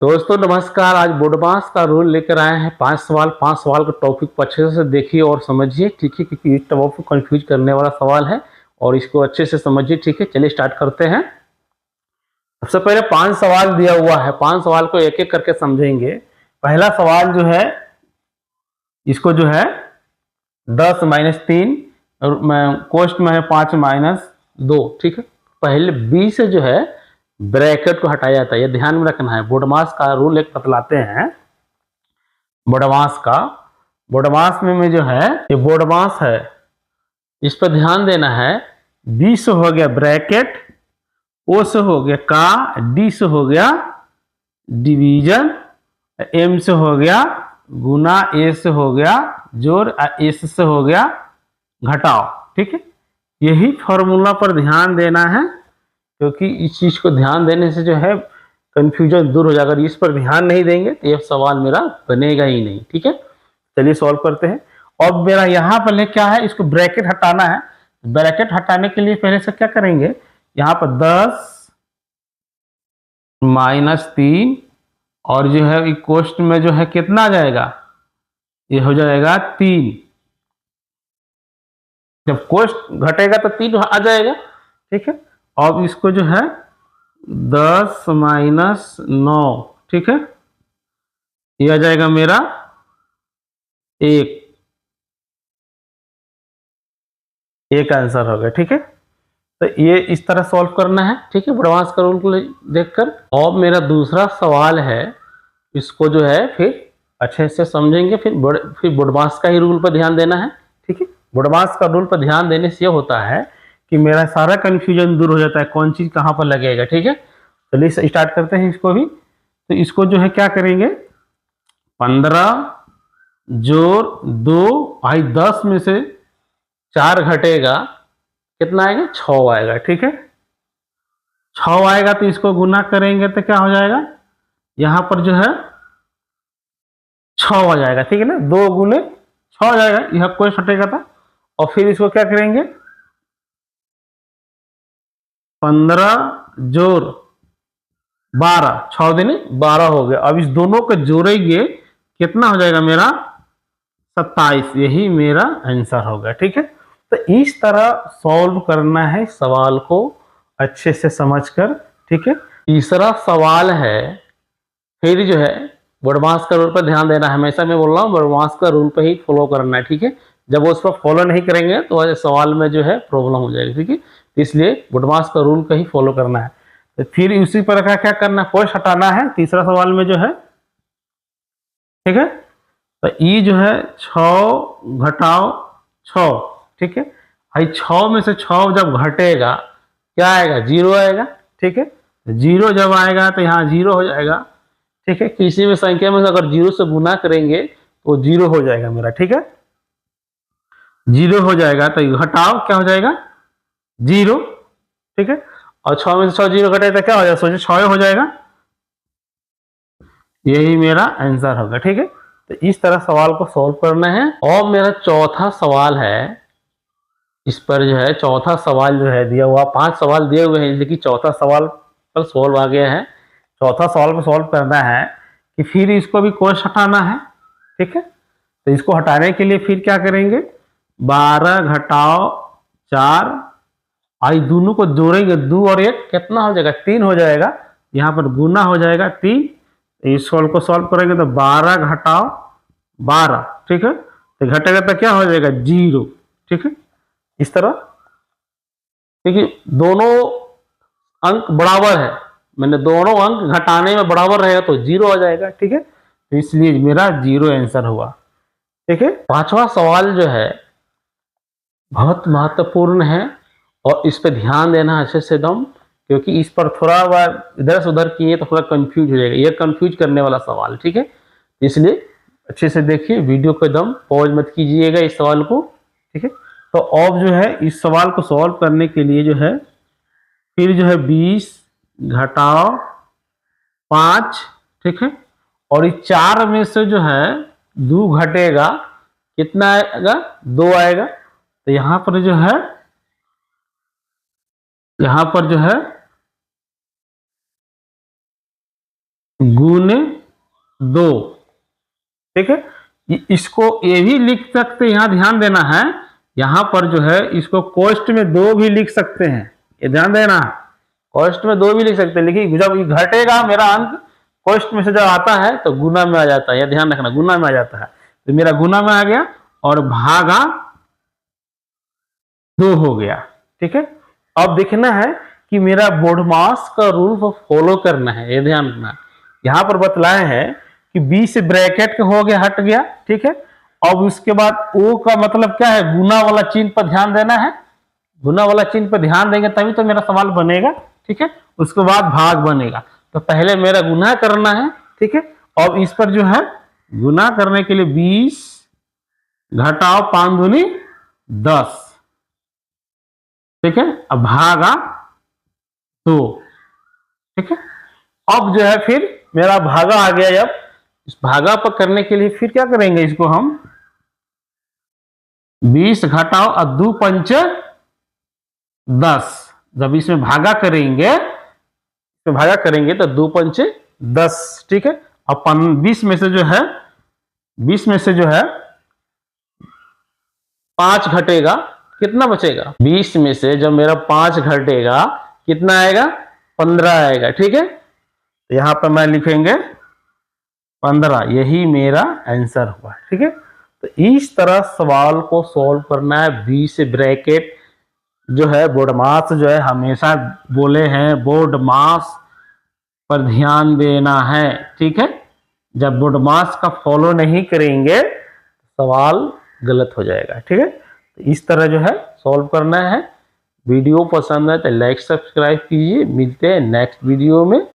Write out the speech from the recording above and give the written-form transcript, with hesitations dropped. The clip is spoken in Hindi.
दोस्तों नमस्कार। आज बोडमास का रूल लेकर आए हैं 5 सवाल का टॉपिक को अच्छे से देखिए और समझिए, ठीक है, क्योंकि इस टॉपिक को कंफ्यूज करने वाला सवाल है और इसको अच्छे से समझिए। ठीक है, चलिए स्टार्ट करते हैं। सबसे पहले 5 सवाल दिया हुआ है, 5 सवाल को एक एक करके समझेंगे। पहला सवाल जो है, इसको जो है 10-3 कोष्ट में है 5-2। ठीक है, पहले बी से जो है ब्रैकेट को हटाया जाता है, ये ध्यान में रखना है। बोडमास का रूल एक बतलाते हैं। बोडमास में जो है, ये बोडमास है, इस पर ध्यान देना है। बी से हो गया ब्रैकेट, ओ से हो गया का, डी से हो गया डिवीजन, एम से हो गया गुना, ए से हो गया जोड़, एस से हो गया घटाओ। ठीक है, यही फॉर्मूला पर ध्यान देना है, क्योंकि इस चीज को ध्यान देने से जो है कंफ्यूजन दूर हो जाएगा। अगर इस पर ध्यान नहीं देंगे तो ये सवाल मेरा बनेगा ही नहीं। ठीक है, चलिए सॉल्व करते हैं। और मेरा यहाँ पर क्या है, इसको ब्रैकेट हटाना है। ब्रैकेट हटाने के लिए पहले से क्या करेंगे, यहाँ पर 10-3 और जो है कोष्ट में जो है कितना आ जाएगा, ये हो जाएगा 3। जब कोष्ट घटेगा तो 3 आ जाएगा। ठीक है, अब इसको जो है 10-9, ठीक है, ये आ जाएगा मेरा 1 आंसर हो गया। ठीक है, तो ये इस तरह सॉल्व करना है। ठीक है, बोडमास का रूल को देखकर। अब मेरा दूसरा सवाल है, इसको जो है फिर अच्छे से समझेंगे, फिर बोडमास का ही रूल पर ध्यान देना है। ठीक है, बोडमास का रूल पर ध्यान देने से ये होता है कि मेरा सारा कंफ्यूजन दूर हो जाता है, कौन चीज कहाँ पर लगेगा। ठीक है, चलिए स्टार्ट करते हैं इसको भी। तो इसको जो है क्या करेंगे, 15 जोड़ 2, भाई 10 में से 4 घटेगा, कितना आएगा, 6 आएगा। ठीक है, 6 आएगा तो इसको गुना करेंगे तो क्या हो जाएगा, यहां पर जो है 6 आ जाएगा। ठीक है ना, 2 गुने 6 हो जाएगा, यह कोई हटेगा था। और फिर इसको क्या करेंगे, 15 जोड़ 12, 6 दिन 12 हो गया। अब इस दोनों को जोड़ेंगे, कितना हो जाएगा मेरा, 27। यही मेरा आंसर होगा। ठीक है, तो इस तरह सॉल्व करना है सवाल को अच्छे से समझकर। ठीक है, तीसरा सवाल है, फिर जो है बोडमास का रूल पर ध्यान देना है। हमेशा मैं बोल रहा हूँ बोडमास का रूल पर ही फॉलो करना है। ठीक है, जब वो उस पर फॉलो नहीं करेंगे तो सवाल में जो है प्रॉब्लम हो जाएगी। ठीक है, इसलिए बोडमास का रूल का ही फॉलो करना है। तो फिर उसी पर क्या करना है, कोष्ट हटाना है तीसरा सवाल में जो है। ठीक है, तो ई जो है 6 घटाओ 6। ठीक है, भाई 6 में से 6 जब घटेगा क्या आएगा, 0 आएगा। ठीक है, 0 जब आएगा तो यहाँ 0 हो जाएगा। ठीक है, किसी भी संख्या में से अगर 0 से गुना करेंगे तो 0 हो जाएगा मेरा। ठीक है, 0 हो जाएगा तो घटाओ क्या हो जाएगा, 0। ठीक है, और 6 में से 6 0 घटे तो क्या हो जाएगा, सोचिए 6 हो जाएगा। यही मेरा आंसर होगा। ठीक है, तो इस तरह सवाल को सॉल्व करना है। और मेरा चौथा सवाल है, इस पर जो है चौथा सवाल जो है दिया हुआ, 5 सवाल दिए हुए हैं, लेकिन चौथा सवाल पर सॉल्व आ गया है। चौथा सवाल पर सॉल्व करना है कि फिर इसको भी कोष्ट हटाना है। ठीक है, तो इसको हटाने के लिए फिर क्या करेंगे, 12 घटाओ 4, आई दोनों को जोड़ेंगे, 2 और 1 कितना हो जाएगा, 3 हो जाएगा। यहाँ पर गुना हो जाएगा 3। इस सवाल को सॉल्व करेंगे तो 12 घटाओ 12। ठीक है, तो घटेगा तो क्या हो जाएगा, 0। ठीक है, इस तरह, क्योंकि दोनों अंक बराबर है, मैंने दोनों अंक घटाने में बराबर रहेगा तो 0 आ जाएगा। ठीक है, तो इसलिए मेरा 0 आंसर हुआ। ठीक है, पांचवा सवाल जो है बहुत महत्वपूर्ण है और इस पर ध्यान देना अच्छे से दम, क्योंकि इस पर थोड़ा बार इधर से उधर किए तो थोड़ा कंफ्यूज हो जाएगा। ये कंफ्यूज करने वाला सवाल। ठीक है, इसलिए अच्छे से देखिए, वीडियो को एकदम पॉज मत कीजिएगा इस सवाल को। ठीक है, तो अब जो है इस सवाल को सॉल्व करने के लिए जो है फिर जो है 20 घटाओ 5। ठीक है, और इस 4 में से जो है 2 घटेगा, कितना आएगा, 2 आएगा। तो यहां पर जो है, यहां पर जो है गुने 2, ठीक है। इसको ये भी लिख सकते हैं, यहाँ ध्यान देना है, यहाँ पर जो है इसको कोष्ठ में 2 भी लिख सकते हैं, ये ध्यान देना, कोष्ठ में 2 भी लिख सकते हैं। लेकिन जब ये घटेगा मेरा अंक कोष्ठ में से जब आता है तो गुना में आ जाता है, यह ध्यान रखना, गुना में आ जाता है। तो मेरा गुना में आ गया और भागा 2 हो गया, ठीक है। अब देखना है कि मेरा बोडमास का रूल को फॉलो करना है, ये ध्यान रखना। यहाँ पर बतलाए हैं कि बी से ब्रैकेट के हो गया, हट गया, ठीक है। अब उसके बाद ओ का मतलब क्या है, गुना वाला चिन्ह पर ध्यान देना है, गुना वाला चिन्ह पर ध्यान देंगे तभी तो मेरा सवाल बनेगा, ठीक है। उसके बाद भाग बनेगा, तो पहले मेरा गुना करना है, ठीक है। अब इस पर जो है गुना करने के लिए 20 घटाओ 5 दूनी 10, ठीक है। अब भागा 2, ठीक है। अब जो है फिर मेरा भागा आ गया। जब इस भागा पर करने के लिए फिर क्या करेंगे, इसको हम 20 घटाओ और 2 पंच 10, जब इसमें भागा करेंगे तो 2 पंच 10, ठीक है। अब 20 में से जो है 5 घटेगा, कितना बचेगा, 20 में से जब मेरा 5 घटेगा कितना आएगा, 15 आएगा, ठीक है। तो यहां पर मैं लिखेंगे 15, यही मेरा आंसर हुआ, ठीक है। तो इस तरह सवाल को सॉल्व करना है। बी से ब्रैकेट जो है बोडमास, जो है हमेशा बोले हैं बोडमास पर ध्यान देना है, ठीक है। जब बोडमास का फॉलो नहीं करेंगे सवाल गलत हो जाएगा, ठीक है। तो इस तरह जो है सॉल्व करना है। वीडियो पसंद है तो लाइक सब्सक्राइब कीजिए। मिलते हैं नेक्स्ट वीडियो में।